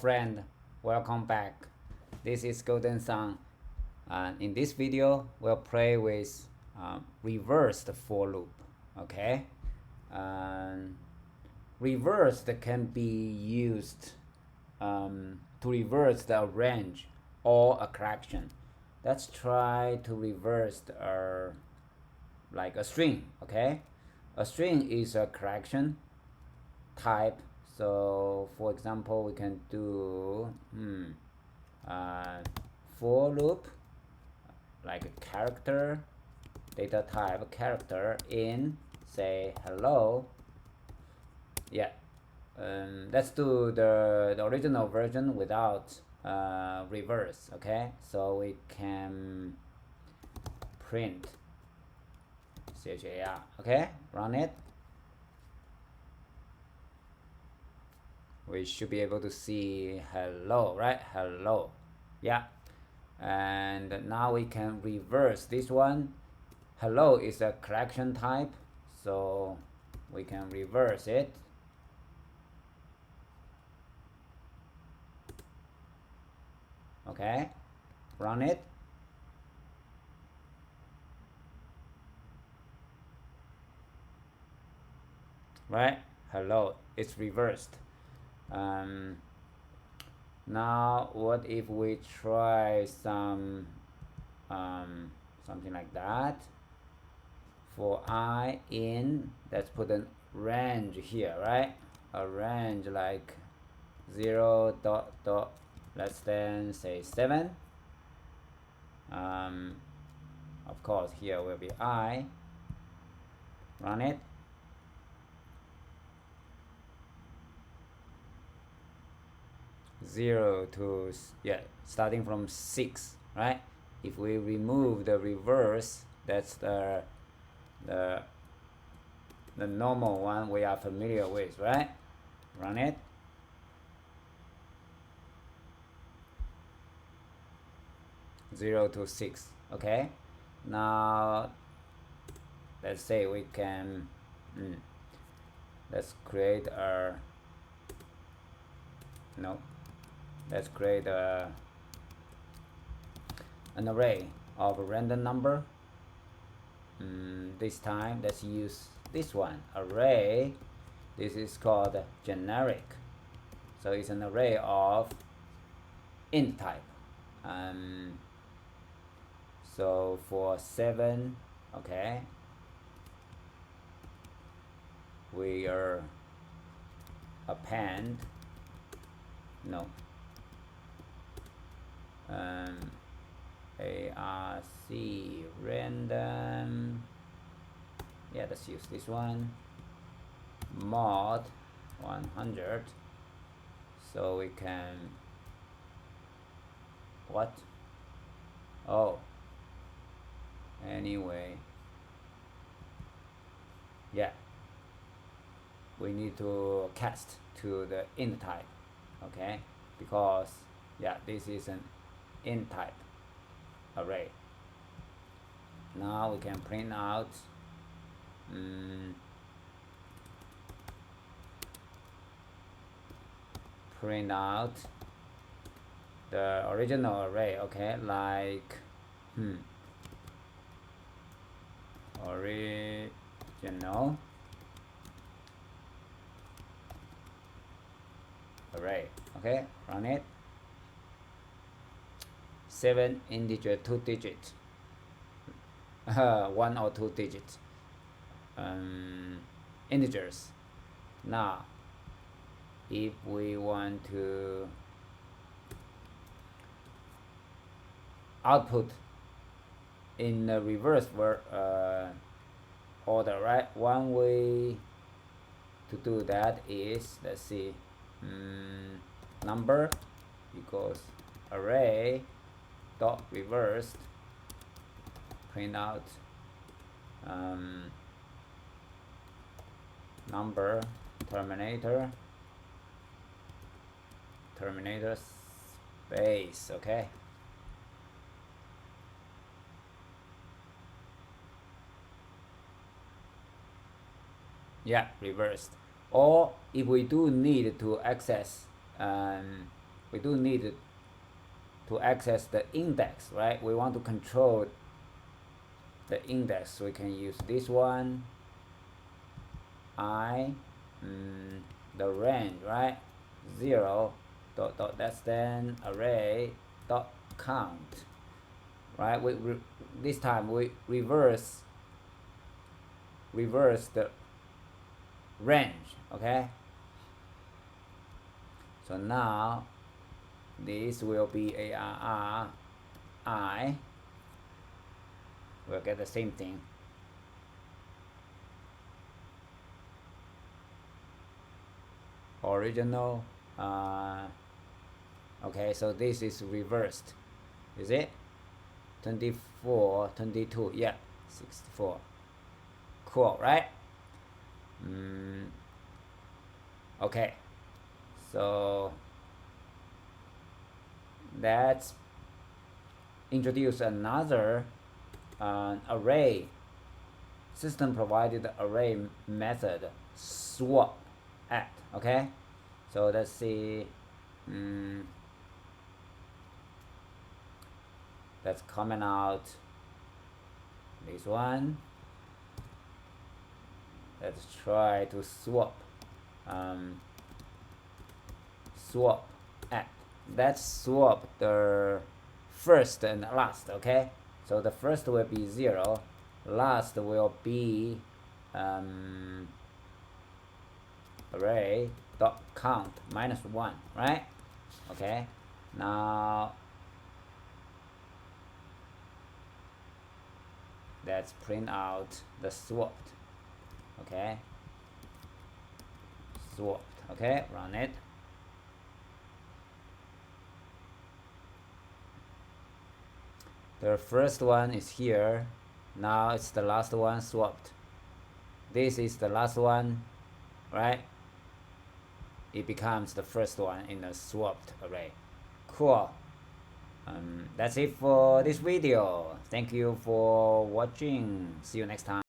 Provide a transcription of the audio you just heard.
friend, welcome back. This is Golden Sun. In this video, we'll play with reversed for loop. Okay, reversed can be used to reverse the range or a collection. Let's try to reverse like a string. Okay, a string is a collection type. So for example, we can do for loop like a character, data type character in say hello. Yeah, let's do the original version without reverse. Okay, so we can print char. Okay, run it. We should be able to see hello, right? Hello. Yeah, and now we can reverse this one. Hello is a collection type, so we can reverse it. Okay, run it. Right, hello, it's reversed. Now what if we try something like that? For I in, let's put a range here, right? A range like 0 dot dot less than say 7. Of course here will be I. Run it. Zero to, yeah, starting from 6, right? If we remove the reverse, that's the normal one we are familiar with, right? Run it. Zero to 6. Okay, now let's say we can let's create a let's create an array of a random number. This time let's use this one, array. This is called generic, so it's an array of int type. So for 7, okay, we are append arc random, yeah, let's use this one, mod 100, so we can anyway, yeah, we need to cast to the int type. Okay, because yeah, this is an int type array. Now we can print out the original array. Okay, like original array. Okay, run it. 7 integer 2 digits, 1 or 2 digits integers. Now if we want to output in the reverse order, right? One way to do that is, let's see, number equals array dot reversed, print out number terminator space. Okay, yeah, reversed. Or if we do need to access we do need to access the index, right? We want to control the index, so we can use this one, the range, right? 0 dot dot, that's then array dot count, right? This time we reverse the range, okay? So now this will be ARR we'll get the same thing. Original, okay, so this is reversed, is it? 24, 22, yeah, 64. Cool, right? Okay, so let's introduce another array, system provided array method, swap at, okay? So let's see, let's comment out this one. Let's try to swap swap at. Let's swap the first and last, okay? So the first will be 0, last will be array dot count -1, right? Okay, now let's print out the swapped, okay? Swapped, okay, run it. The first one is here, now it's the last one swapped. This is the last one, right? It becomes the first one in the swapped array. Cool. That's it for this video. Thank you for watching. See you next time.